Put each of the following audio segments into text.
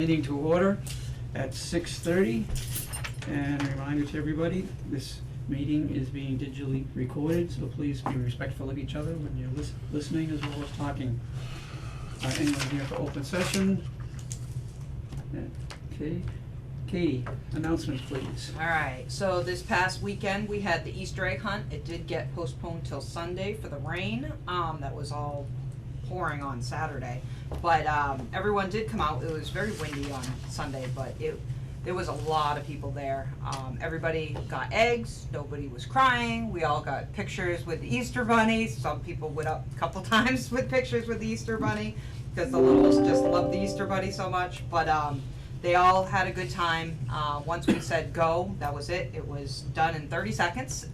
Meeting to order at 6:30, and a reminder to everybody, this meeting is being digitally recorded, so please be respectful of each other when you're listening as well as talking. Anyone here for open session? Okay. Katie, announcements please. Alright, so this past weekend, we had the Easter egg hunt. It did get postponed till Sunday for the rain. That was all pouring on Saturday. But, everyone did come out. It was very windy on Sunday, but there was a lot of people there. Everybody got eggs. Nobody was crying. We all got pictures with the Easter Bunny. Some people went up a couple times with pictures with the Easter Bunny, because the littles just love the Easter Bunny so much. But, they all had a good time. Once we said go, that was it. It was done in 30 seconds.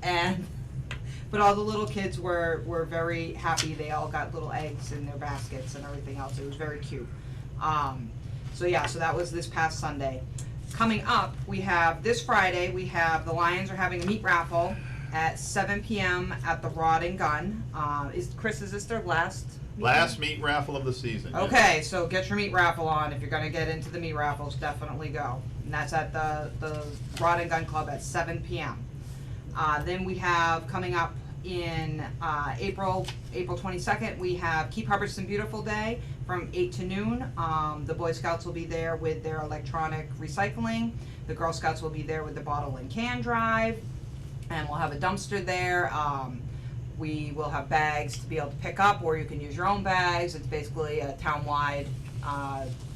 But all the little kids were very happy. They all got little eggs in their baskets and everything else. It was very cute. So that was this past Sunday. Coming up, we have this Friday, the Lions are having a meat raffle at 7 p.m. at the Rod and Gun. Is this their last? Last meat raffle of the season. yeah. Okay, so get your meat raffle on. If you're gonna get into the meat raffles, definitely go. And that's at the Rod and Gun Club at 7 p.m. Then we have coming up in April 22nd, we have Keep Hubbardston Beautiful Day from 8 to noon. The Boy Scouts will be there with their electronic recycling. The Girl Scouts will be there with the bottle and can drive. And we'll have a dumpster there. We will have bags to be able to pick up, or you can use your own bags. It's basically a town-wide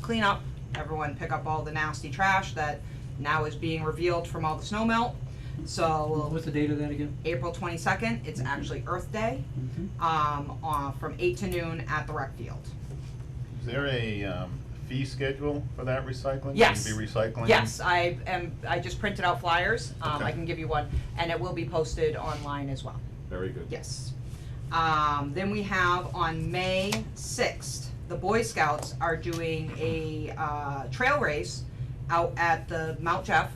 cleanup. Everyone pick up all the nasty trash that now is being revealed from all the snow melt. So What's the date of that again? April 22nd, it's actually Earth Day, from 8 to noon at the rec field. Is there a fee schedule for that recycling? Yes. Will you be recycling? Yes, I just printed out flyers. Okay. I can give you one, and it will be posted online as well. Very good. Yes. Then we have on May 6th, the Boy Scouts are doing a trail race out at the Mount Jeff.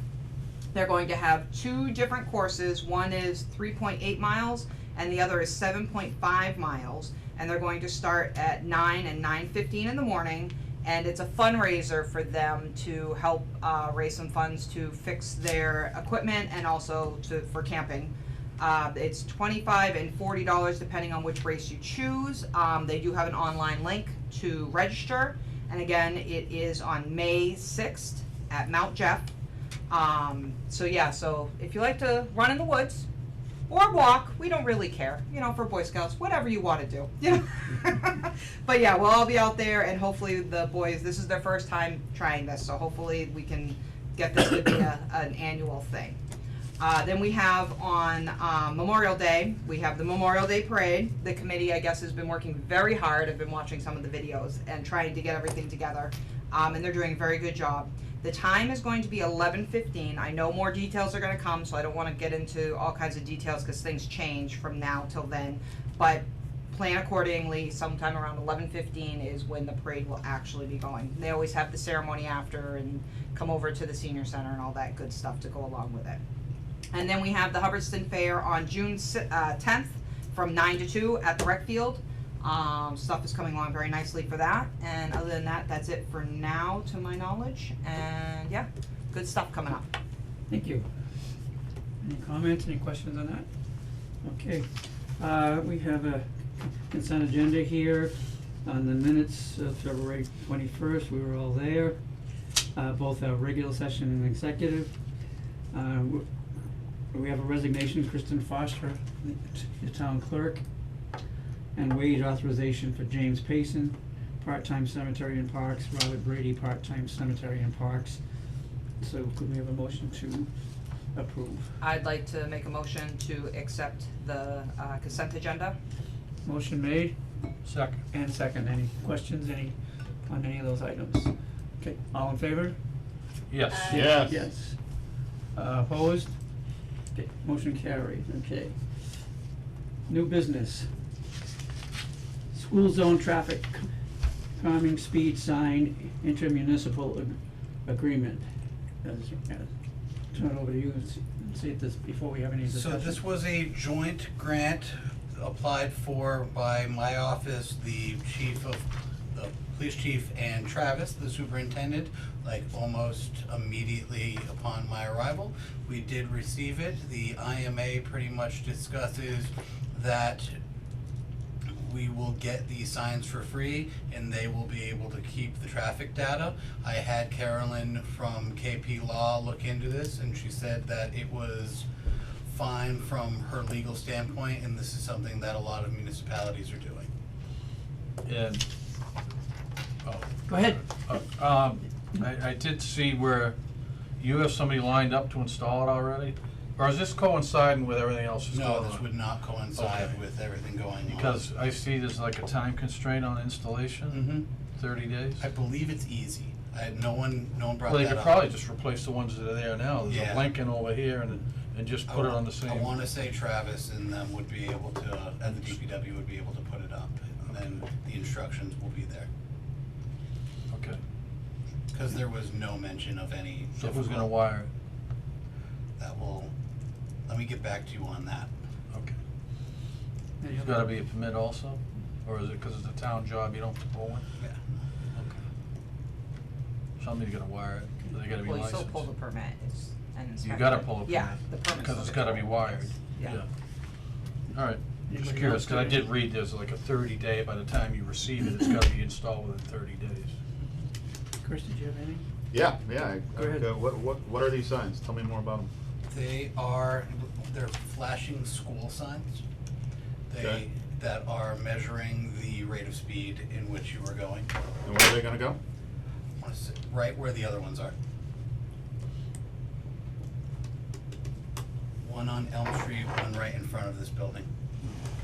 They're going to have two different courses. One is 3.8 miles and the other is 7.5 miles. And they're going to start at 9 and 9:15 in the morning. And it's a fundraiser for them to help raise some funds to fix their equipment and also for camping. It's $25 and $40 depending on which race you choose. They do have an online link to register. And again, it is on May 6th at Mount Jeff. So if you like to run in the woods or walk, we don't really care, for Boy Scouts, whatever you want to do, But yeah, we'll all be out there, and hopefully the boys, this is their first time trying this, so hopefully we can get this to be an annual thing. Then we have on Memorial Day, we have the Memorial Day Parade. The committee, I guess, has been working very hard. I've been watching some of the videos and trying to get everything together, and they're doing a very good job. The time is going to be 11:15. I know more details are going to come, so I don't want to get into all kinds of details because things change from now till then. But plan accordingly. Sometime around 11:15 is when the parade will actually be going. They always have the ceremony after and come over to the senior center and all that good stuff to go along with it. And then we have the Hubbardston Fair on June 10th from 9 to 2 at the rec field. Stuff is coming along very nicely for that. And other than that, that's it for now to my knowledge. And yeah, good stuff coming up. Thank you. Any comments, any questions on that? Okay, we have a consent agenda here on the minutes of February 21st. We were all there, both our regular session and executive. We have a resignation, Kristen Foster, the town clerk, and wage authorization for James Payson, part-time cemetery and parks, Robert Brady, part-time cemetery and parks. So could we have a motion to approve? I'd like to make a motion to accept the consent agenda. Motion made Second. and second. Any questions, on any of those items? Okay, all in favor? Yes. Yes. Yes. Opposed? Okay, motion carried, okay. New business. School zone traffic calming speed sign intermunicipal agreement. Turn it over to you and see if this, before we have any discussion. So this was a joint grant applied for by my office, the police chief and Travis, the superintendent, like almost immediately upon my arrival. We did receive it. The IMA pretty much discusses that we will get these signs for free and they will be able to keep the traffic data. I had Carolyn from KP Law look into this and she said that it was fine from her legal standpoint, and this is something that a lot of municipalities are doing. And, Go ahead. I did see where you have somebody lined up to install it already? Or is this coinciding with everything else that's going No, on? this would not coincide Okay. with everything going on. Because I see there's like a time constraint on installation, 30 days? I believe it's easy. No one brought that up. Well, they could probably just replace the ones that are there now. There's Yeah. a Lincoln over here and just put it on the same. I wanna say Travis and them would be able to, and the DPW would be able to put it up, and then the instructions will be there. Okay, Cause there was no mention of any. so who's gonna difficult- wire it? Let me get back to you on that. Okay. Any There's other- gotta be a permit also? Or is it, cause it's a town job, you don't have to pull one? Yeah. Okay. Somebody's gotta wire it, they gotta be Well, you licensed. still pull the permit, it's, and inspect You gotta it. pull a Yeah, permit, the permit's because it's still gotta be good. wired, Yeah. yeah. Alright, just Anybody curious, else cause I got did any- read there's like a 30-day, by the time you receive it, it's gotta be installed within 30 days. Chris, did you have anything? Yeah, Go ahead. What are these signs? Tell me more about them. They're flashing school signs. Okay. That are measuring the rate of speed in which you are going. And where are they gonna go? I wanna say, right where the other ones are. One on Elm Street, one right in front of this building.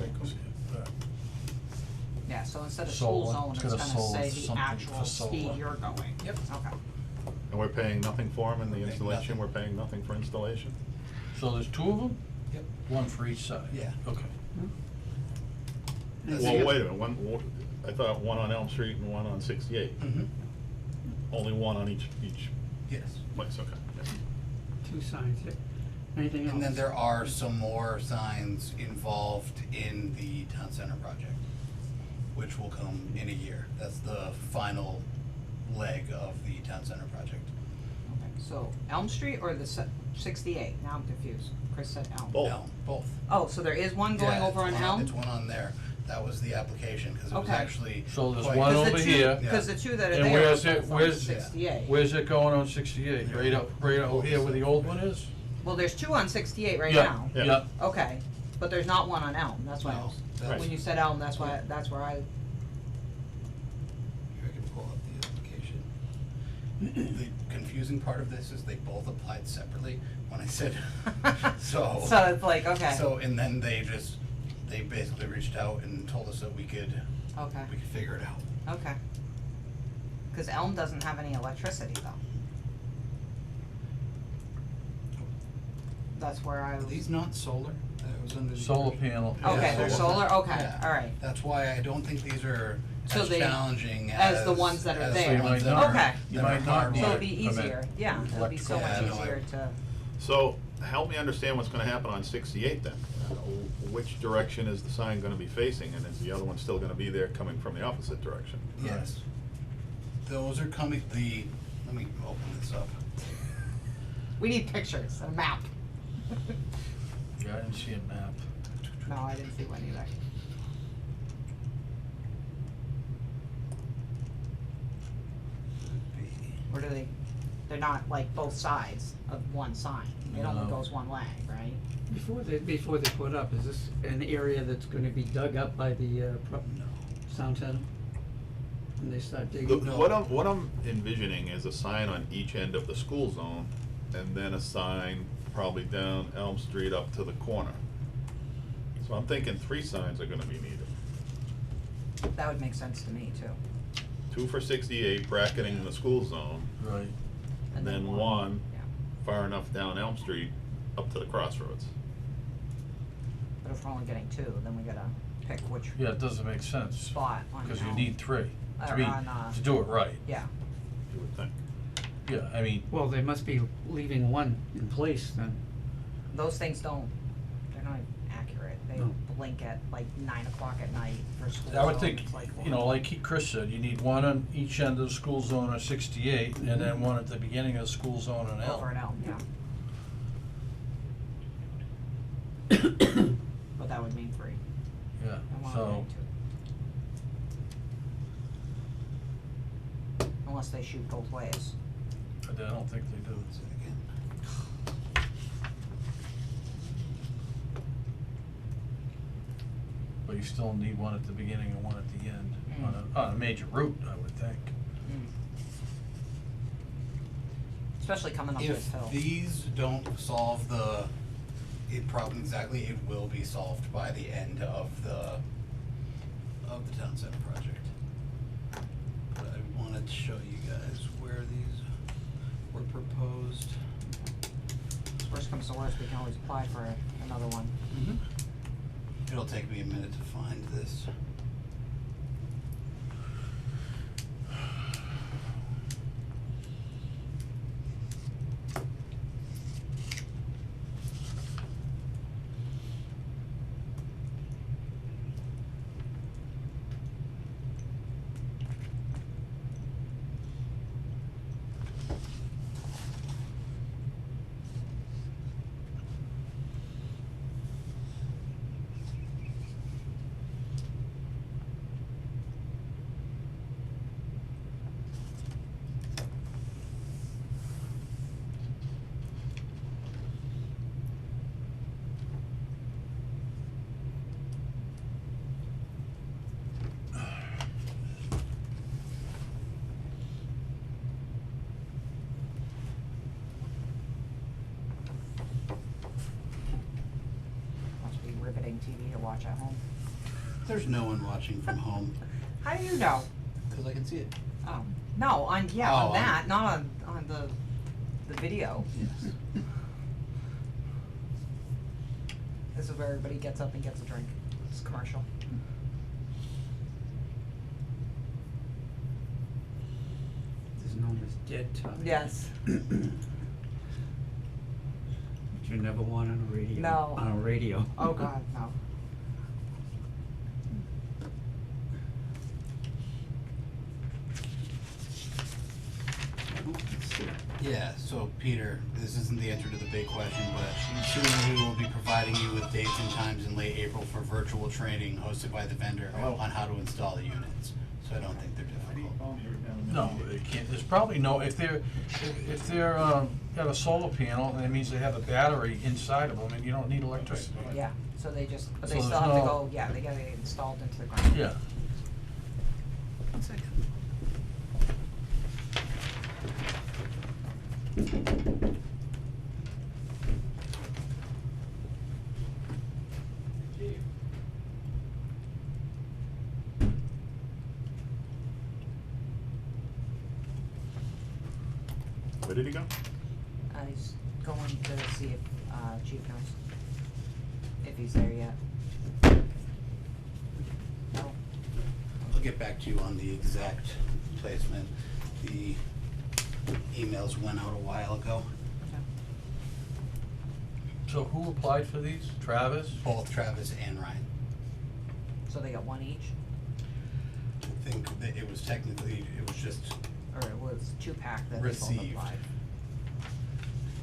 Okay, cool. Yeah, so instead of school Solar. zone, It's it's got a gonna solar- say the something actual for speed solar. you're going. Yep. Okay. And we're paying nothing for them in the We're paying installation? nothing. We're paying nothing for installation? So there's two of them? Yep. One for each side? Yeah. Okay. That's Well, it. wait a minute, I thought one on Elm Street and one on 68. Mm-hmm, Only one on each yes. place, okay. Yeah. Two signs, yeah. Anything else? And then there are some more signs involved in the town center project, which will come in a year. That's the final leg of the town center project. Okay, so Elm Street or the 68? Now I'm confused. Chris said Elm. Both. Elm, both. Oh, so there is one going Yeah, over on it's Elm? It's one on there. That was the application, cause it was Okay. actually So there's quite- one Cause the over two- here. Yeah. Cause the two that are And there where's are it, both on where's, 68. where's it going on 68? Right up here where the old one is? Well, there's two on 68 right Yeah, now. Yeah. yeah. Okay, but there's not one on Elm, that's why I No, was, that's- when you said Elm, that's why, that's where I, Here, I can pull up the application. The confusing part of this is they both applied separately when I said, so. so it's like, okay, So, and then they basically reached out and told us that we could okay, figure it out. okay. Cause Elm doesn't have any electricity though. That's where I Are was, these not solar? That was under the Solar original- panel. okay, Yeah, they're solar. solar, okay, Yeah. alright. That's why I don't think these are So as they- challenging as the ones that are as the there. So you ones might that not- are- Okay. You that are might not need So a it'd be permit. easier, yeah, it'd be so much electrical. Yeah, no, easier to, So, help me understand what's gonna happen on 68 then. Which direction is the sign gonna be facing, and is the other one still gonna be there coming from the opposite direction? Yes. Those are coming, let me open this up. we need pictures, a map. Yeah, I didn't see a map. No, I didn't see one either. Or do they, they're not like both sides of one sign, it only No. goes one way, right? Before they put up, is this an area that's gonna be dug up by the, sound center? When they start digging? No. What I'm envisioning is a sign on each end of the school zone, and then a sign probably down Elm Street up to the corner. So I'm thinking 3 signs are gonna be needed. That would make sense to me too. 2 for 68 bracketing the school zone, Right. and then one Yeah, far enough down Elm Street up to the crossroads. but if we're only getting two, then we gotta pick which Yeah, it doesn't make sense. spot on Because you Elm. need 3. Or 3 on, to do it right. Yeah, You would think. Yeah, I mean, Well, they must be leaving one in place then. those things don't, they're not accurate. They No. blink at like 9 o'clock at night for school. I would zone. think, It's like, you know, wow. like Chris said, you need one on each end of the school zone on 68, and then one at the beginning of the school zone on L. Over an L, yeah. But that would mean 3. Yeah, And one so, would mean 2. Unless they shoot both ways. I don't think they do. Say it again. But you still need one at the beginning and one at the end, on a major route, I would think. Especially coming up this If hill. these don't solve the problem exactly, it will be solved by the end of the town center project. But I wanted to show you guys where these were proposed. Worst comes to worst, we can always apply for another one. It'll take me a minute to find this. Must be riveting TV to watch at home. There's no one watching from home, How do you know? because I can see it. No, on, yeah, Oh, on on- that, not on the video. Yes. This is where everybody gets up and gets a drink. It's commercial. This is known as dead time. Yes. Which you never want on a radio. No. On a radio. Oh, God, no. Oh, let's see. Yeah, so Peter, this isn't the answer to the big question, but soon we will be providing you with dates and times in late April for virtual training hosted by the vendor on how to install the units. So I don't think they're difficult. No, they can't, there's probably no, if they're, have a solar panel, that means they have a battery inside of them, and you don't need electricity. Yeah, so they just, but So they still there's have to no- go, yeah, they gotta get installed into the ground. Yeah. One second. Where did he go? He's going to see if, Chief knows, if he's there yet. No. I'll get back to you on the exact placement. The emails went out a while ago. Okay. So who applied for these? Travis? Both Travis and Ryan. So they got one each, I think that it was technically, it was just, or it was 2-pack that they both Received. applied?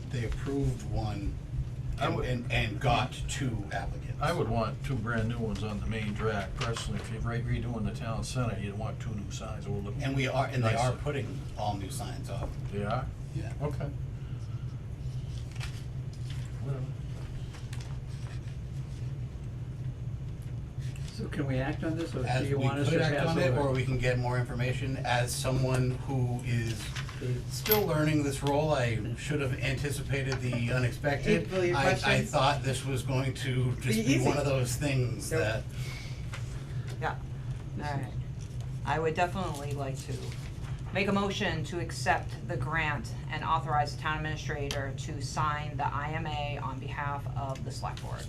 they approved one I would- and got 2 applicants. I would want 2 brand new ones on the main drag, personally, if you're redoing the town center, you'd want 2 new signs, it would look. And they are nicer. putting all new signs up. They are? Yeah. Okay. Whatever. So can we act on this, or As do you we want us could to act pass on it, over? or we can get more information. As someone who is still learning this role, I should have anticipated the unexpected. April, your I questions? thought this was going to just Be be one easy. of those things Yep. that, Yeah, alright. I would definitely like to make a motion to accept the grant and authorize the town administrator to sign the IMA on behalf of the select board.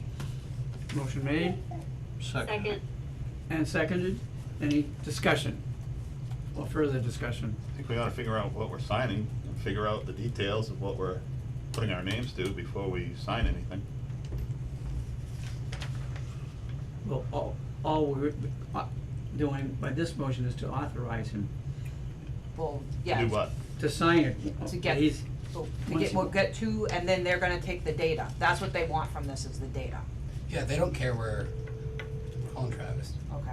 Motion made Second. and seconded. Any discussion? Or further discussion? I think we ought to figure out what we're signing, and figure out the details of what we're putting our names to before we sign anything. Well, all we're doing by this motion is to authorize him Well, yeah. Do what? to sign it. To get- He's, We'll get two, and then they're gonna take the data. That's what they want from this, is the data. Yeah, they don't care where, calling Travis. Okay.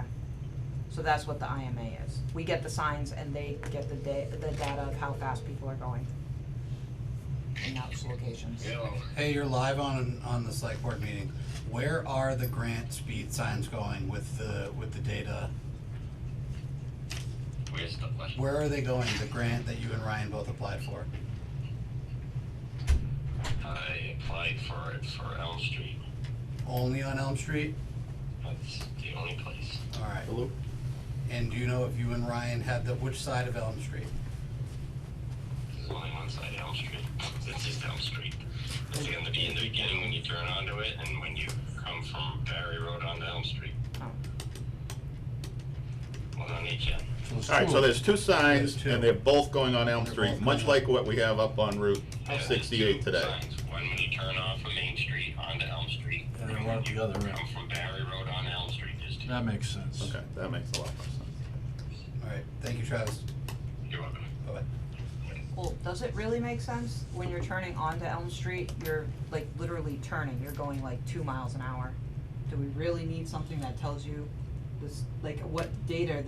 So that's what the IMA is. We get the signs and they get the data of how fast people are going in those locations. Hey, you're live on the select board meeting. Where are the grant speed signs going with the data? Where's the what? Where are they going, the grant that you and Ryan both applied for? I applied for it for Elm Street. Only on Elm Street? That's the only place. Alright. Hello? And do you know if you and Ryan had which side of Elm Street? There's only one side of Elm Street. It's just Elm Street. It's gonna be in the beginning when you turn onto it and when you come from Barry Road onto Elm Street. Oh. One on each end. Alright, so there's two signs, There's two. and they're both going on Elm They're Street, both much going like what we have up on Route Yeah, there's 68 two today. signs. One when you turn off from Main Street onto Elm Street. And then when one at the you other end. Come from Barry Road onto Elm Street, there's two. That makes sense. Okay, that makes a lot more sense. Alright, thank you, Travis. You're welcome. Bye-bye. Well, does it really make sense? When you're turning onto Elm Street, you're like literally turning, you're going like 2 miles an hour. Do we really need something that tells you this, like what data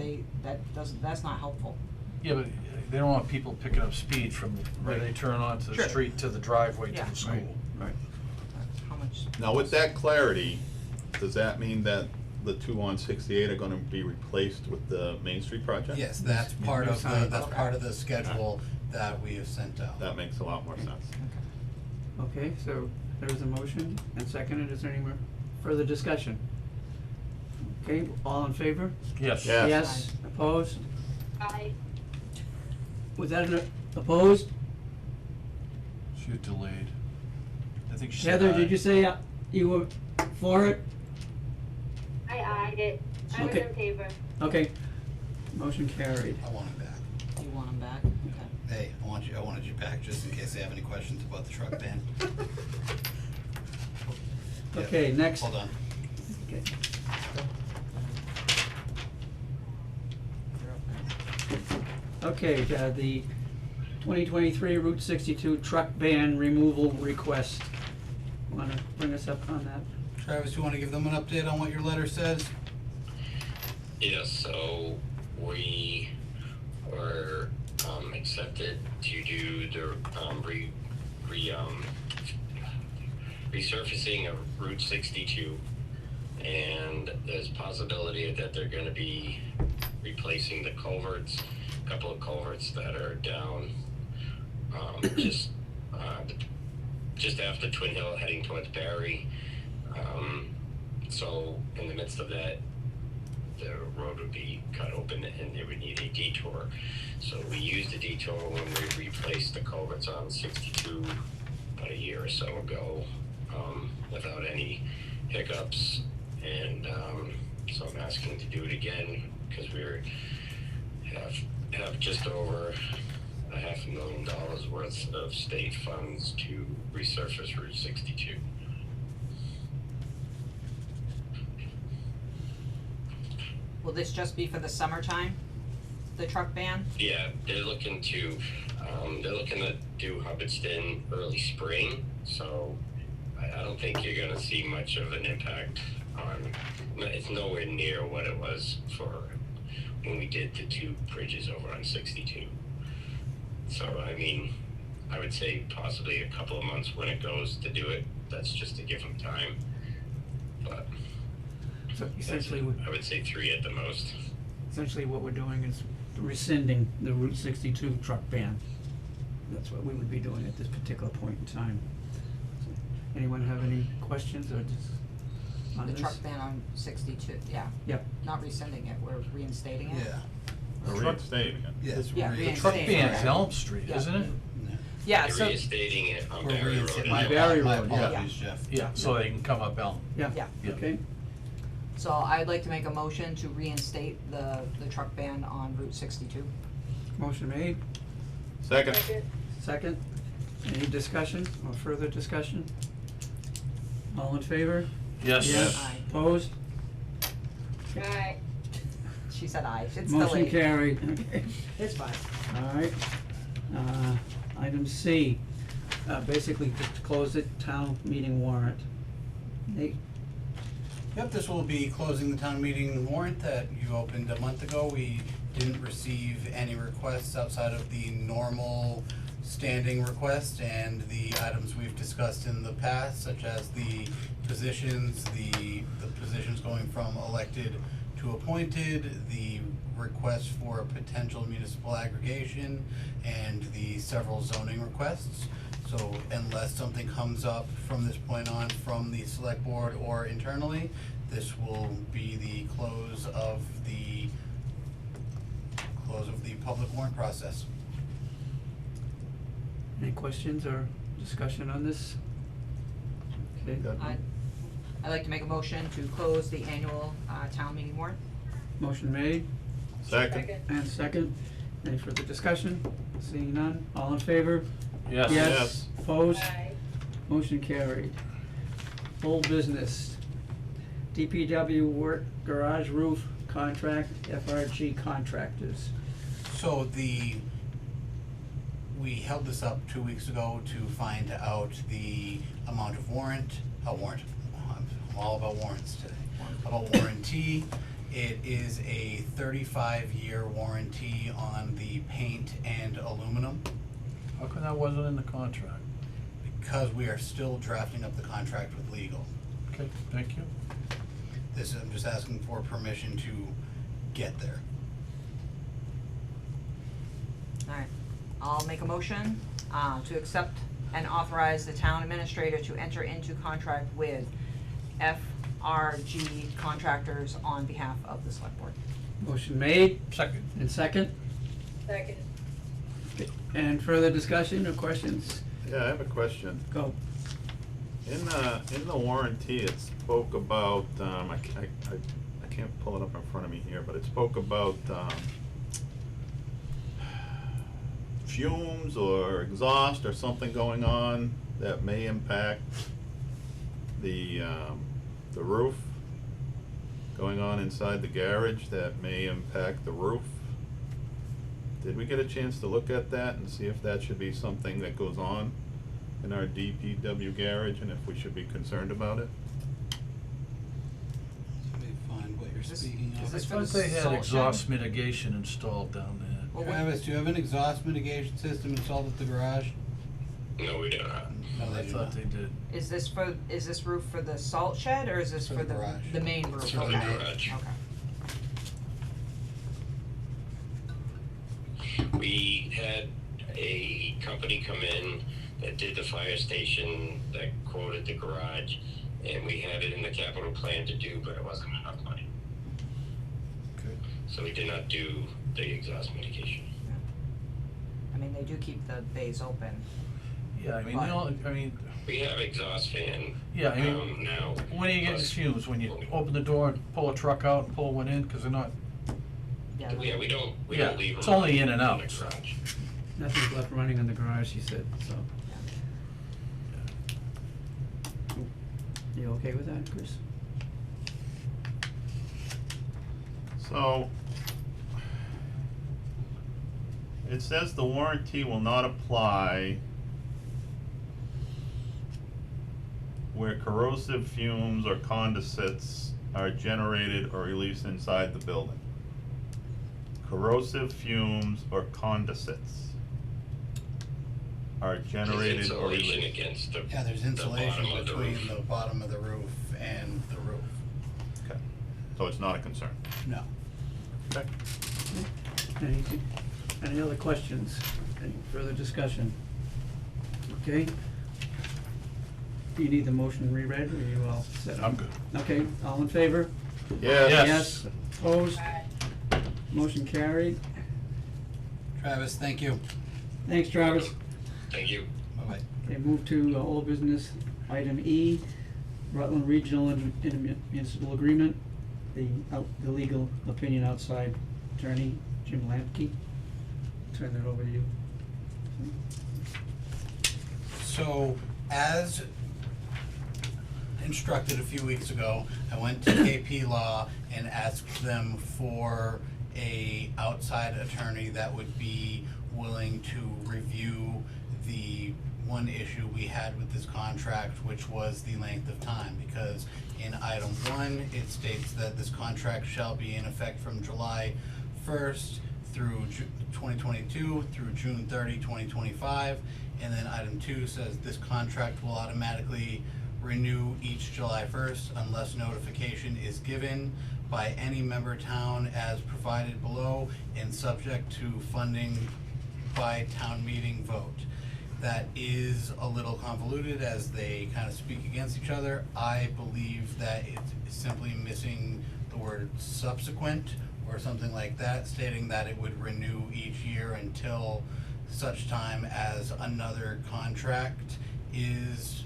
that's not helpful. Yeah, but they don't want people picking up speed from where they turn onto the Sure. street to the driveway Yeah. to the school. right. How much? Now, with that clarity, does that mean that the two on 68 are gonna be replaced with the Main Street project? Yes, that's Yeah, part new of the, sign. that's part of the schedule that we have sent out. That makes a lot more sense. Okay, so there is a motion and seconded. Is there any more further discussion? Okay, all in favor? Yes. Yeah. Yes. Yes, opposed? Aye. Was that an opposed? She was delayed. I think she said Heather, aye. did you say you were for it? I eyed it. I was Okay. in favor. Okay, motion carried. I want it back. You want them back? Okay. Hey, I wanted you back just in case they have any questions about the truck ban. Yeah, Okay, next. Hold on. Okay. Okay, the 2023 Route 62 truck ban removal request. Wanna bring us up on that? Travis, you wanna give them an update on what your letter says? Yes, so we were accepted to do the resurfacing of Route 62, and there's possibility that they're gonna be replacing the culverts, a couple of culverts that are down just after Twin Hill heading towards Barry. So in the midst of that, the road would be cut open and they would need a detour. So we used a detour when we replaced the culverts on 62 about a year or so ago, without any hiccups. And so I'm asking to do it again because have just over $500,000 worth of state funds to resurface Route 62. Will this just be for the summertime, the truck ban? Yeah, they're looking to do Hubbardston early spring, so I don't think you're gonna see much of an impact on, it's nowhere near what it was for when we did the two bridges over on 62. So, I mean, I would say possibly a couple of months when it goes to do it, that's just to give them time. But So that's, essentially, I would say 3 at the most. what we're doing is rescinding the Route 62 truck ban. That's what we would be doing at this particular point in time. So, anyone have any questions or just on The this? truck ban on 62, yeah. Yep. Not rescinding it, we're reinstating it? Yeah. Or reinstate again. Yes. Yeah, The truck reinstating ban's it. Elm Street, Yeah. isn't it? Yeah, They're so, reinstating it on We're Barry Road. reinstating, and Barry my Road, yeah. apologies, Jeff. Yeah, so they can come up Elm. Yeah, Yeah. Yeah. okay, so I'd like to make a motion to reinstate the truck ban on Route 62. motion made, Second? second. Any discussion or further discussion? All in favor? Yes. Yes. Aye. Opposed? Aye. She said aye, it's Motion delayed. carried, okay. It's fine. Alright, item C, basically just to close the town meeting warrant. Nate, Yep, this will be closing the town meeting warrant that you opened a month ago. We didn't receive any requests outside of the normal standing request and the items we've discussed in the past, such as the positions, the positions going from elected to appointed, the request for potential municipal aggregation, and the several zoning requests. So unless something comes up from this point on from the select board or internally, this will be the close of the public warrant process. any questions or discussion on this? Okay, I'd like to make a motion to close the annual, town meeting warrant. motion made Second? and second, any further discussion? Seeing none, all in favor? Yes. Yes, opposed? Aye. Motion carried. Old business. DPW work garage roof contract, FRG contractors. So we held this up 2 weeks ago to find out the amount of warrant, I'm all about warrants today, about warranty. It is a 35-year warranty on the paint and aluminum, How come that wasn't in the contract? because we are still drafting up the contract with legal. Okay, thank you. I'm just asking for permission to get there. Alright, I'll make a motion, to accept and authorize the town administrator to enter into contract with FRG contractors on behalf of the select board. Motion made Second. and second. Second. And further discussion or questions? Yeah, I have a question. Go. In the warranty, it spoke about, I can't pull it up in front of me here, but it spoke about, fumes or exhaust or something going on that may impact the roof going on inside the garage that may impact the roof. Did we get a chance to look at that and see if that should be something that goes on in our DPW garage and if we should be concerned about it? Let me find what you're Is this- speaking is of. this I for thought the they had salt exhaust shed? mitigation installed down there. Well, what- Travis, do you have an exhaust mitigation system installed at the garage? No, we do not. No, I they do thought not. they did. Is this roof for the salt shed, or is this For for the the garage. main roof? For the Okay. main. Garage. Okay. We had a company come in that did the fire station, that quoted the garage, and we had it in the capital plan to do, but it wasn't enough money. Okay. So we did not do the exhaust mitigation. I mean, they do keep the bays open. Yeah, I mean, Fine. they all, I mean, We have exhaust fan, yeah, I mean, now. when are you getting plus- fumes? When you open the door and pull a truck out and pull one in, cause they're not, Yeah. Yeah, we don't Yeah, leave them. it's only in and the out, garage. so. Nothing's left running in the garage, she said, so. You okay with that, Chris? So, it says the warranty will not apply where corrosive fumes or condensates are generated or released inside the building. Corrosive fumes or condensates are There's generated or insulation released. against the. Yeah, there's the insulation bottom of the between roof. the bottom of the roof and the roof. Okay, so it's not a concern. No. Okay. Any other questions? Any further discussion? Okay. Do you need the motion reread, or are you all set? I'm good. Okay, all in favor? Yes. Yes. Opposed? Aye. Motion carried. Travis, thank you. Thanks, Travis. Thank you. Bye-bye. Okay, move to old business, item E, Rutland Regional Intermunicipal Agreement. The legal opinion outside attorney, Jim Lampke. Turn that over to you. So, as instructed a few weeks ago. I went to KP Law and asked them for a outside attorney that would be willing to review the one issue we had with this contract, which was the length of time, because in item 1, it states that this contract shall be in effect from July 1st through 2022 through June 30, 2025, and then item 2 says this contract will automatically renew each July 1st unless notification is given by any member town as provided below and subject to funding by town meeting vote. That is a little convoluted as they kind of speak against each other. I believe that it's simply missing the word subsequent or something like that, stating that it would renew each year until such time as another contract is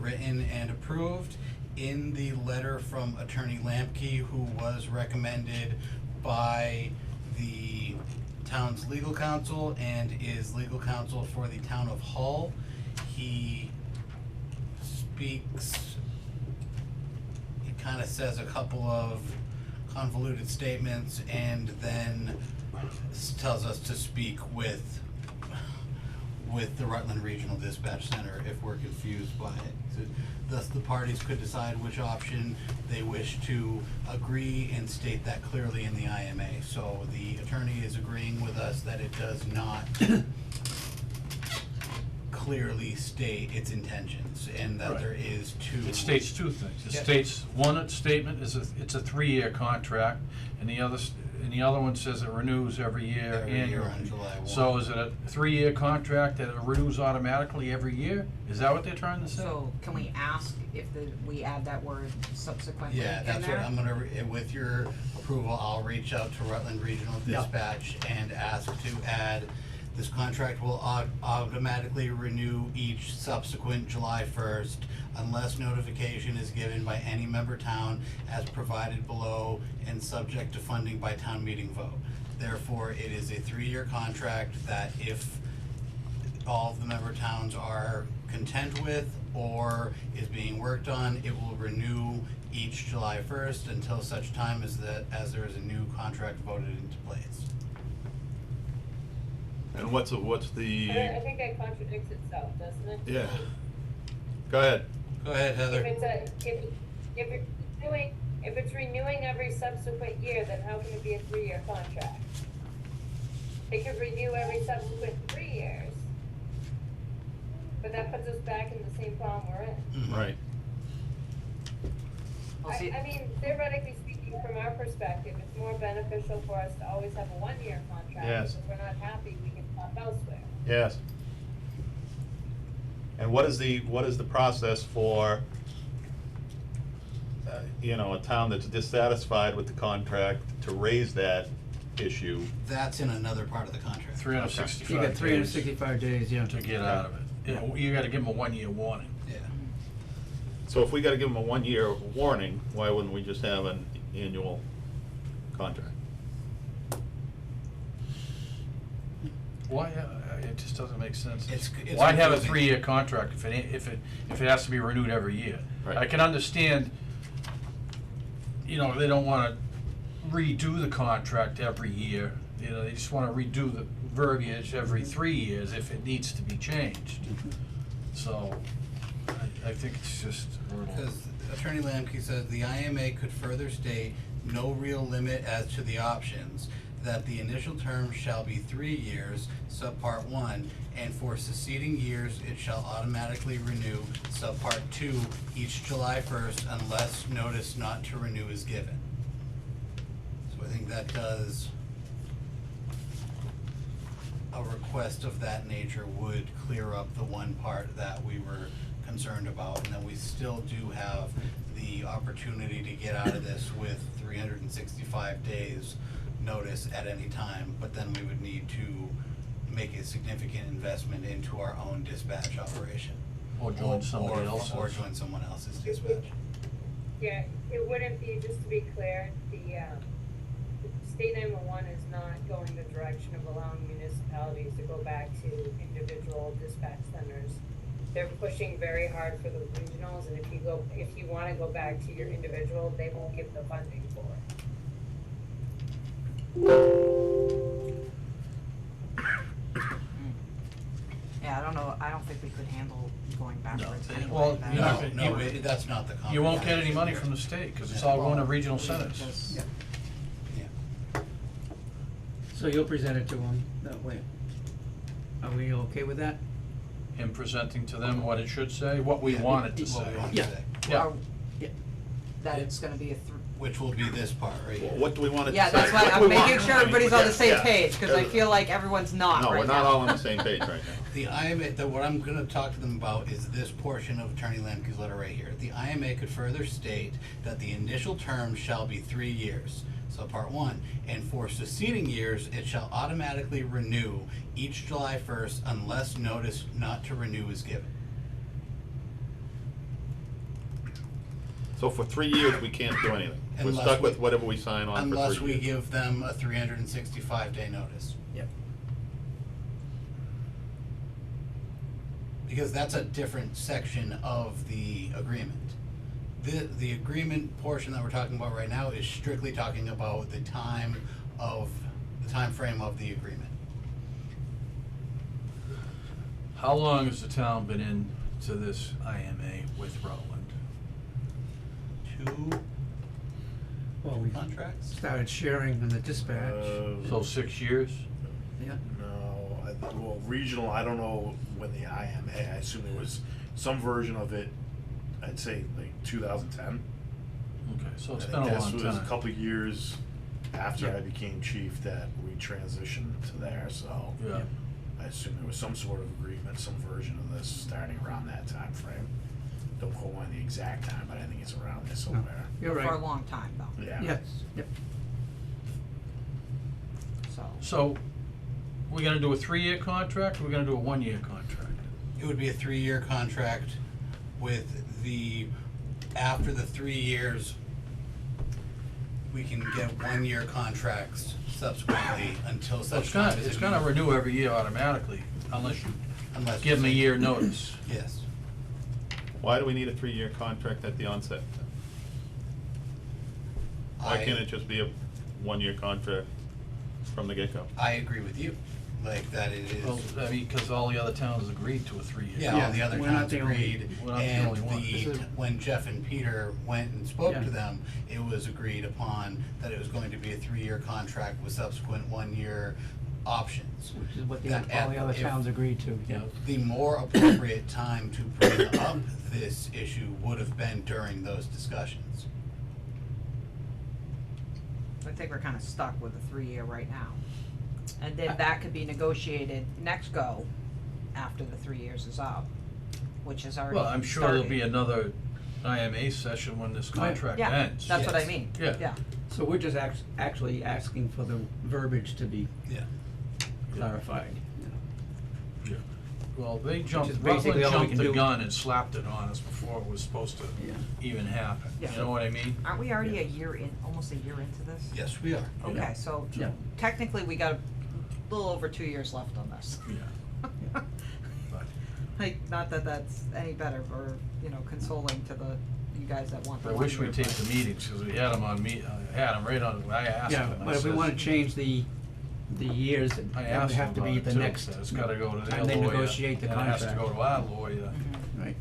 written and approved. In the letter from Attorney Lampke, who was recommended by the town's legal counsel and is legal counsel for the town of Hull, he speaks, he kind of says a couple of convoluted statements and then tells us to speak with the Rutland Regional Dispatch Center if we're confused by it. So, thus, the parties could decide which option they wish to agree and state that clearly in the IMA. So the attorney is agreeing with us that it does not clearly state its intentions and that Right. there is two. It states two things. It Yeah. states, one statement is it's a 3-year contract, and the other one says it renews every year Every year annually. on July 1. So is it a 3-year contract that it renews automatically every year? Is that what they're trying to say? So can we ask if we add that word subsequently in there? Yeah, that's what I'm gonna, with your approval, I'll reach out to Rutland Regional Yeah. Dispatch and ask to add, this contract will automatically renew each subsequent July 1st unless notification is given by any member town as provided below and subject to funding by town meeting vote. Therefore, it is a 3-year contract that if all of the member towns are content with or is being worked on, it will renew each July 1st until such time as there is a new contract voted into place. And what's the, I think that contradicts itself, doesn't it? yeah, go ahead. Go ahead, Heather. If it's renewing every subsequent year, then how can it be a 3-year contract? It could renew every subsequent 3 years. But that puts us back in the same problem we're in. Mhm. Right. Well, see- I mean, theoretically speaking, from our perspective, it's more beneficial for us to always have a 1-year contract. Yes. If we're not happy, we can shop elsewhere. Yes. And what is the process for, a town that's dissatisfied with the contract to raise that issue? That's in another part of the contract. 365 You got days 365 days, yeah. to get out of it. You gotta give them a 1-year warning. Yeah. So if we gotta give them a 1-year warning, why wouldn't we just have an annual contract? Why, it just doesn't make sense. It's Why have a confusing. 3-year contract if it has to be renewed every year? Right. I can understand, they don't wanna redo the contract every year, they just wanna redo the verbiage every 3 years if it needs to be changed. So, I think it's just a little. Because Attorney Lamke says the IMA could further state no real limit as to the options, that the initial term shall be 3 years, subpart 1, and for succeeding years, it shall automatically renew, subpart 2, each July 1st unless notice not to renew is given. So I think that does, a request of that nature would clear up the one part that we were concerned about, and then we still do have the opportunity to get out of this with 365 days notice at any time, but then we would need to make a significant investment into our own dispatch operation. Or join somebody else's. Or join someone else's dispatch. Yeah, it wouldn't be, just to be clear, the state 911 is not going the direction of allowing municipalities to go back to individual dispatch centers they're pushing very hard for the regionals, and if you wanna go back to your individual, they won't give the funding for it. Yeah, I don't know, I don't think we could handle going backwards they- anyway. well, That- you're not No, gonna- no, that's not the You won't get any conversation money here. from the state, cause it's all going to regional centers. Just- Yeah. Yeah. So you'll present it to them that way. Are we okay with that? Him presenting to them what it should say, what we Yeah, want it to what we say. want to Yeah. say, Yeah. Or Yeah. that it's gonna be which will be this part right here. What do we want it to say? yeah, that's why What do I'm we making want? sure everybody's on the same Yeah. page, cause I feel like everyone's not No, right we're not now. all on the same page right now. The IMA, what I'm gonna talk to them about is this portion of Attorney Lemke's letter right here. The IMA could further state that the initial term shall be 3 years. So part 1, and for succeeding years, it shall automatically renew each July 1st unless notice not to renew is given. So for 3 years, we can't do anything. We're Unless stuck we- with whatever we sign on for 3 years. Unless we give them a 365-day notice. Yep. Because that's a different section of the agreement. The agreement portion that we're talking about right now is strictly talking about the time frame of the agreement. How long has the town been into this IMA with Rutland? 2 Well, we contracts? started sharing in the dispatch. So 6 years? Yeah. No, well, regional, I don't know when the IMA, I assume there was some version of it, I'd say like 2010. Okay, so it's I been a think long this was a time. couple of years after Yeah. I became chief that we transitioned to there, so Yeah, I assume there was some sort of agreement, some version of this starting around that time frame. Don't quote me on the exact time, but I think it's around there somewhere. You're For a right. long time though, Yeah. Yes, yep. so. so, we're gonna do a 3-year contract, or we're gonna do a 1-year contract? It would be a 3-year contract with after the 3 years, we can get 1-year contracts subsequently until So such time as it's gonna renew every year automatically, unless you unless give them a we say- year notice. Yes. Why do we need a 3-year contract at the onset? Why can't it just be a 1-year contract from the get-go? I agree with you, like that it is. Well, I mean, cause all the other towns agreed to a 3-year. Yeah, all the other we're not towns the only- agreed, we're not the and only one. This is- when Jeff and Peter went and spoke Yeah. to them, it was agreed upon that it was going to be a 3-year contract with subsequent 1-year options. Which is what That all the other if- towns agreed to, yeah. The more appropriate time to bring up this issue would have been during those discussions. I think we're kinda stuck with the 3-year right now. And then that could be negotiated next go, after the 3 years is up, which is already Well, I'm sure there'll be started. another IMA session when this Oh, yeah. contract Yeah, ends. that's what I Yes. mean, Yeah. yeah. So we're just actually asking for the verbiage to be Yeah. clarified, you know. Yeah. Well, they jumped, is Rutland basically all we jumped can the do. gun and slapped it on us before it was supposed to Yeah. even happen, you Yeah. know what I mean? Aren't we already a year in, almost a year into this? Yes, we are. Okay, so Yeah. technically we got a little over 2 years left on this. Yeah. But, Like, not that that's any better or, you know, consoling to you guys that want the I 1 wish we'd year, take but- the meetings, cause we had them on had them right on, I asked Yeah, them, I but if we says- wanna change the years, it I would asked them have to about be it the too, next. said it's gotta go to their time they lawyer, negotiate the and it has to contract. go to our lawyer, Mhm. Right,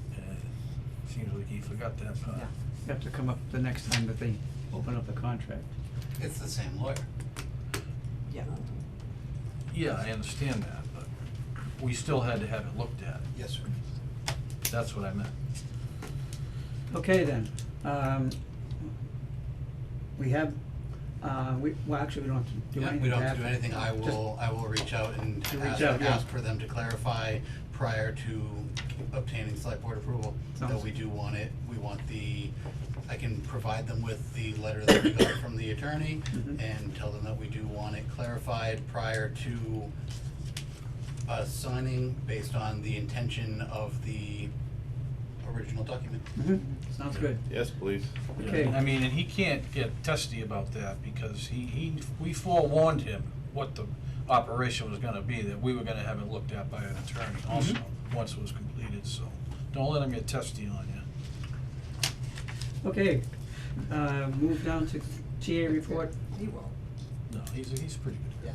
seems like he forgot that part. Yeah. you have to come up the next time that they open up the contract. It's the same lawyer. Yeah, Yeah, I understand that, but we still had to have it looked at, Yes, sir. that's what I meant. Okay then, we have, well, actually, we don't have to do Yeah, anything. we don't have to do anything. I Just- will reach out and To reach out, yeah. ask for them to clarify prior to obtaining select board approval that Sounds- we do want it. We want I can provide them with the letter that we got from the attorney Mhm. and tell them that we do want it clarified prior to us signing based on the intention of the original document. Mhm, sounds good. Yes, please. Okay. I mean, and he can't get testy about that, because we forewarned him what the operation was gonna be, that we were gonna have it looked at by an attorney also, once it was completed, so. Don't let him get testy on you. Okay, move down to TA report. He will. No, he's pretty good. Yeah.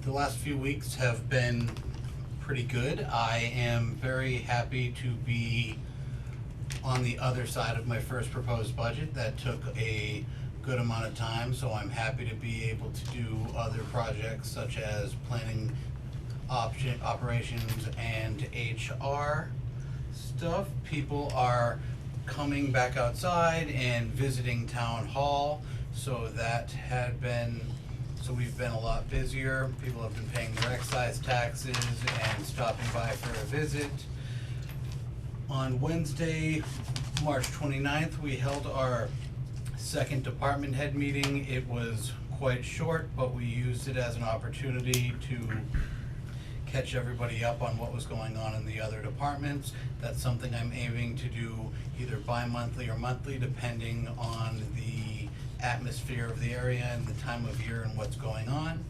The last few weeks have been pretty good. I am very happy to be on the other side of my first proposed budget. That took a good amount of time, so I'm happy to be able to do other projects such as planning operations and HR stuff. People are coming back outside and visiting town hall, so we've been a lot busier. People have been paying their excise taxes and stopping by for a visit. On Wednesday, March 29th, we held our second department head meeting. It was quite short, but we used it as an opportunity to catch everybody up on what was going on in the other departments. That's something I'm aiming to do either bi-monthly or monthly, depending on the atmosphere of the area and the time of year and what's going on.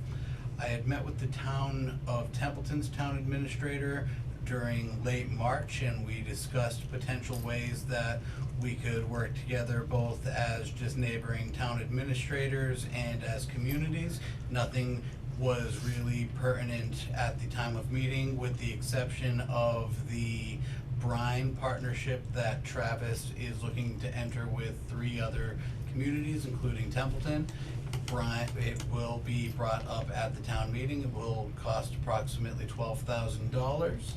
I had met with the town of Templeton's town administrator during late March, and we discussed potential ways that we could work together both as just neighboring town administrators and as communities. Nothing was really pertinent at the time of meeting, with the exception of the brine partnership that Travis is looking to enter with 3 other communities, including Templeton. Brine, it will be brought up at the town meeting. It will cost approximately $12,000.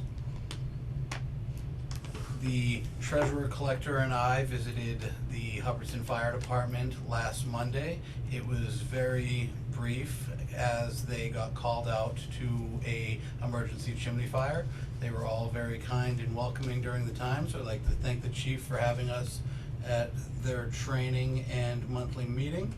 The treasurer collector and I visited the Hubbardston Fire Department last Monday. It was very brief, as they got called out to a emergency chimney fire. They were all very kind and welcoming during the time, so I'd like to thank the chief for having us at their training and monthly meeting.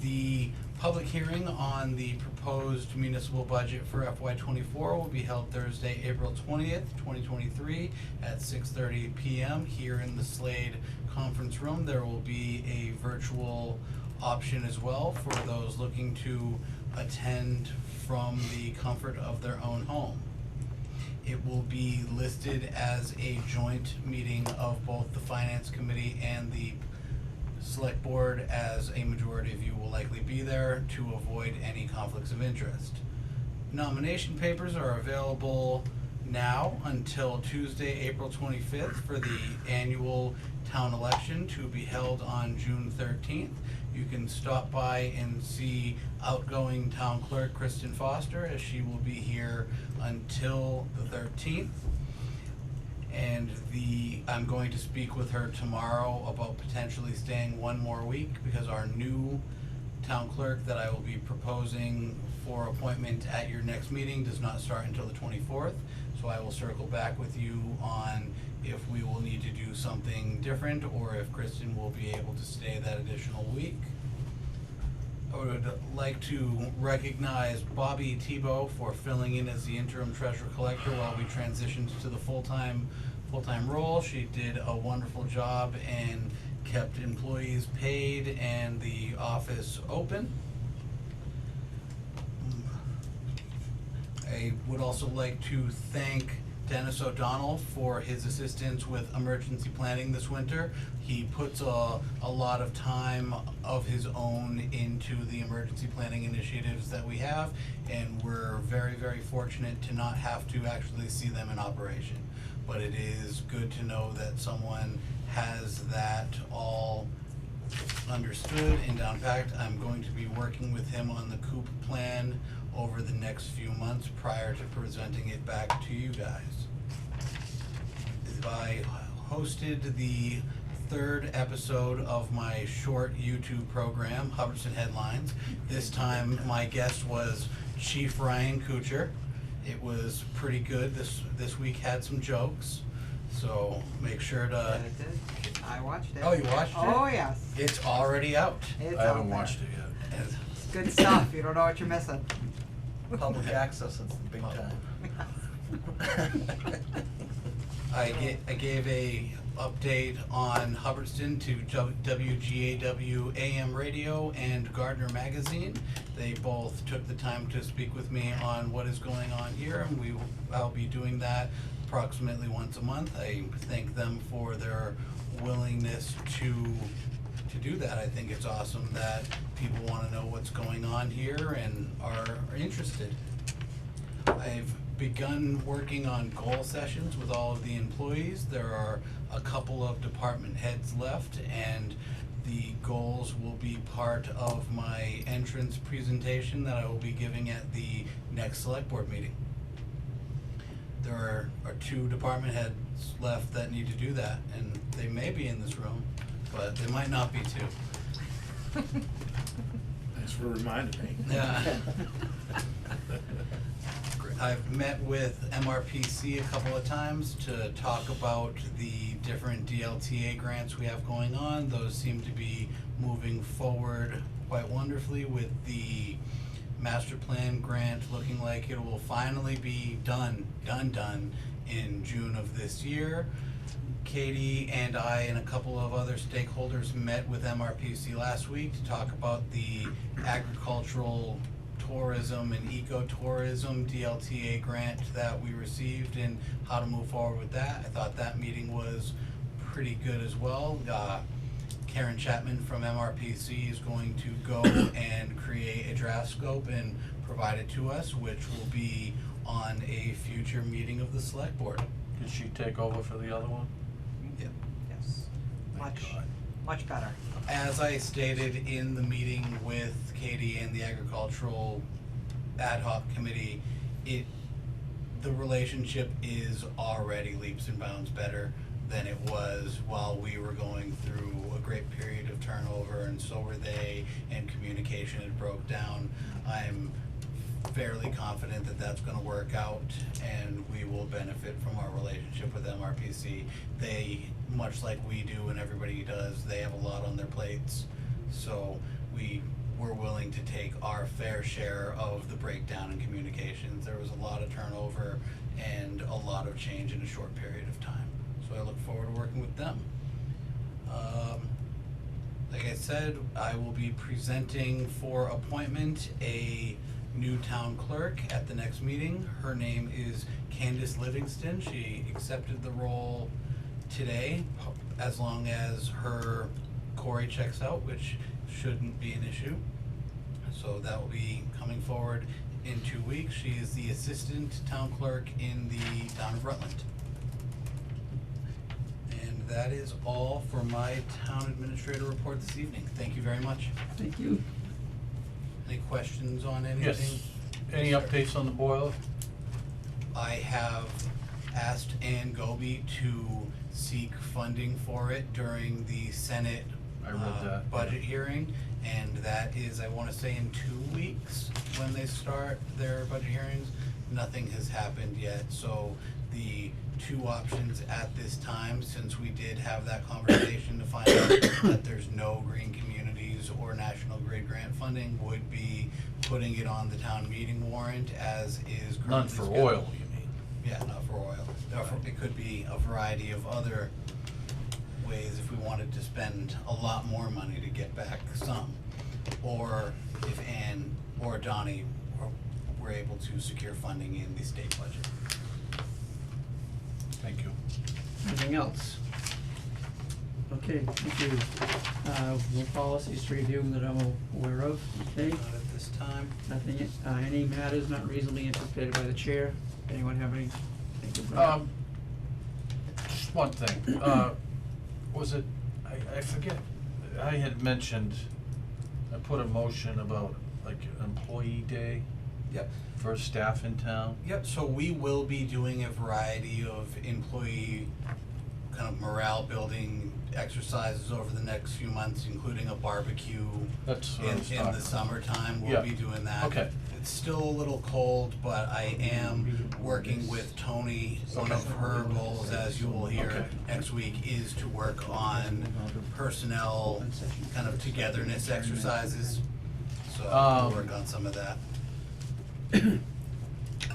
The public hearing on the proposed municipal budget for FY24 will be held Thursday, April 20th, 2023 at 6:30 p.m. here in the Slade Conference Room. There will be a virtual option as well for those looking to attend from the comfort of their own home. It will be listed as a joint meeting of both the Finance Committee and the Select Board, as a majority of you will likely be there to avoid any conflicts of interest. Nomination papers are available now until Tuesday, April 25th for the annual town election to be held on June 13th. You can stop by and see outgoing town clerk Kristen Foster, as she will be here until the 13th. And I'm going to speak with her tomorrow about potentially staying one more week, because our new town clerk that I will be proposing for appointment at your next meeting does not start until the 24th. So I will circle back with you on if we will need to do something different, or if Kristen will be able to stay that additional week. I would like to recognize Bobby Tebow for filling in as the interim treasurer collector while we transitioned to the full-time role. She did a wonderful job and kept employees paid and the office open. I would also like to thank Dennis O'Donnell for his assistance with emergency planning this winter. He puts a lot of time of his own into the emergency planning initiatives that we have, and we're very, very fortunate to not have to actually see them in operation. But it is good to know that someone has that all understood and down packed. I'm going to be working with him on the COOP plan over the next few months prior to presenting it back to you guys. I hosted the 3rd episode of my short YouTube program, Hubbardston Headlines. This time my guest was Chief Ryan Kuchar. It was pretty good. This week had some jokes, so make sure to... I watched it. Oh, you watched it? Oh, yes. It's already out. It's I haven't out there. watched it yet. It's good stuff. You don't know what you're missing. Public access, it's the big time. I gave a update on Hubbardston to WGAW AM radio and Gardner Magazine. They both took the time to speak with me on what is going on here, and I'll be doing that approximately once a month. I thank them for their willingness to do that. I think it's awesome that people want to know what's going on here and are interested. I've begun working on goal sessions with all of the employees. There are a couple of department heads left, and the goals will be part of my entrance presentation that I will be giving at the next select board meeting. There are 2 department heads left that need to do that, and they may be in this room, but they might not be too. Thanks for reminding me. Yeah. I've met with MRPC a couple of times to talk about the different DLTA grants we have going on. Those seem to be moving forward quite wonderfully, with the master plan grant looking like it will finally be done in June of this year. Katie and I and a couple of other stakeholders met with MRPC last week to talk about the agricultural tourism and ecotourism DLTA grant that we received and how to move forward with that. I thought that meeting was pretty good as well. Karen Chapman from MRPC is going to go and create a draft scope and provide it to us, which will be on a future meeting of the select board. Did she take over for the other one? Yes. Thank God. Much better. As I stated in the meeting with Katie and the agricultural ad hoc committee, the relationship is already leaps and bounds better than it was while we were going through a great period of turnover, and so were they, and communication had broke down. I'm fairly confident that that's gonna work out, and we will benefit from our relationship with MRPC. They, much like we do and everybody does, they have a lot on their plates, so we're willing to take our fair share of the breakdown in communications. There was a lot of turnover and a lot of change in a short period of time, so I look forward to working with them. Like I said, I will be presenting for appointment a new town clerk at the next meeting. Her name is Candace Livingston. She accepted the role today, as long as her query checks out, which shouldn't be an issue. So that will be coming forward in 2 weeks. She is the assistant town clerk in the town of Rutland. And that is all for my town administrator report this evening. Thank you very much. Thank you. Any questions on anything? Yes. Any Yes, sir. updates on the boiler? I have asked Ann Goby to seek funding for it during the Senate I read that, budget hearing, and that is, I wanna say, in 2 weeks when they start their budget hearings. Nothing has happened yet, so the 2 options at this time, since we did have that conversation to find out that there's no green communities or National Grid grant funding, would be putting it on the town meeting warrant as is currently None for scheduled. oil, you mean? Yeah, not for oil. It could be a variety of other ways if we wanted to spend a lot more money to get back some. Or if Ann or Donnie were able to secure funding in the state budget. Thank you. Anything else? Okay, thank you. No policies to review that I'm aware of, okay? Not at this time. Nothing, any matters not reasonably anticipated by the chair? Anyone have any? Just one thing, was it, I forget, I had mentioned, I put a motion about like employee day Yep. for staff in town. Yep, so we will be doing a variety of employee kind of morale building exercises over the next few months, including a barbecue That's what I was in talking the about. summertime. We'll Yeah. be doing that. Okay. It's still a little cold, but I am working with Tony. One of her goals, as you will hear Okay. next week, is to work on personnel kind of togetherness exercises. So we'll work on some of that.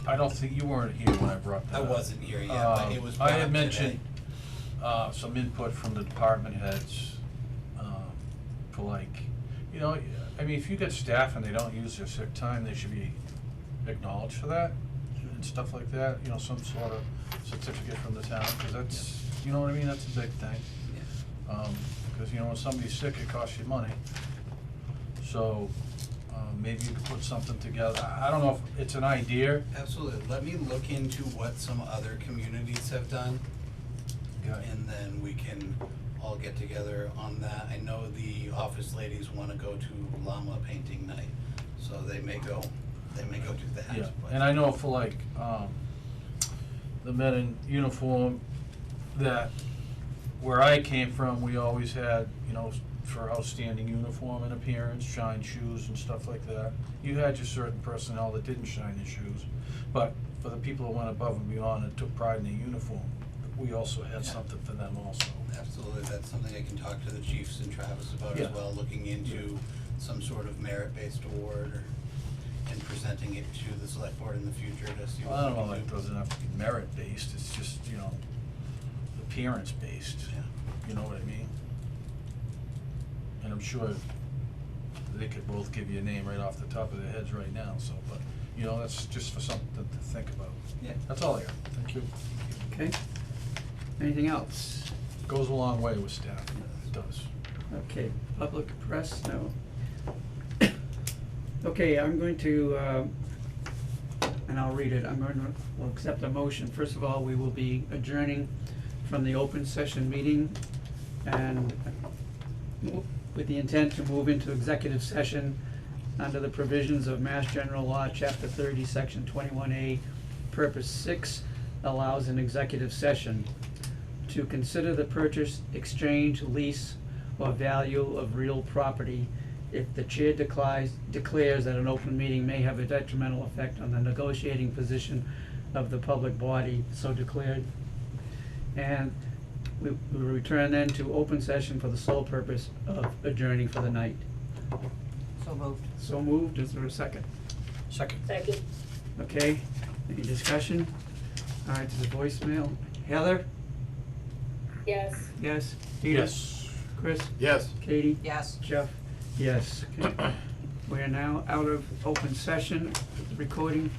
I don't think, you weren't here when I brought that I up. wasn't here yet, but it was I brought had up mentioned, some input from the department heads, for like, you know, I mean, if you get staff and they don't use their sick time, they should be acknowledged for that and stuff like that, you know, some sort of certificate from the town, cause that's, you know what I mean, that's a big thing. Cause you know, when somebody's sick, it costs you money. So, maybe you could put something together, I don't know if it's an idea. Absolutely, let me look into what some other communities have done, Okay. and then we can all get together on that. I know the office ladies wanna go to llama painting night, so they may go do that. Yeah, but- and I know for like, the men in uniform, that where I came from, we always had, you know, for outstanding uniform and appearance, shine shoes and stuff like that. You had your certain personnel that didn't shine their shoes, but for the people who went above and beyond and took pride in their uniform, we also had Yeah. something for them also. Absolutely, that's something I can talk to the chiefs and Travis about Yeah. as well, looking into some sort of merit-based award and presenting it to the select board in the future to see I what don't we know, can like, it do. doesn't have to be merit-based, it's just, you know, appearance-based, Yeah. you know what I mean? And I'm sure they could both give you a name right off the top of their heads right now, so, but, you know, that's just for something to think about. Yeah. That's all I got, thank you. Okay. Anything else? Goes a long way with staff, it does. Okay, public press, no. Okay, I'm going to, and I'll read it, we'll accept a motion. First of all, we will be adjourning from the open session meeting and with the intent to move into executive session under the provisions of Mass General Law, Chapter 30, Section 21A, Purpose 6 allows an executive session to consider the purchase, exchange, lease, or value of real property if the chair declares that an open meeting may have a detrimental effect on the negotiating position of the public body so declared. And we will return then to open session for the sole purpose of adjourning for the night. So moved. So moved, is there a second? Second. Second. Okay, any discussion? All right, there's a voicemail. Heather? Yes. Yes? Peter? Yes. Chris? Yes. Katie? Yes. Jeff? Yes. Okay. We are now out of open session, recording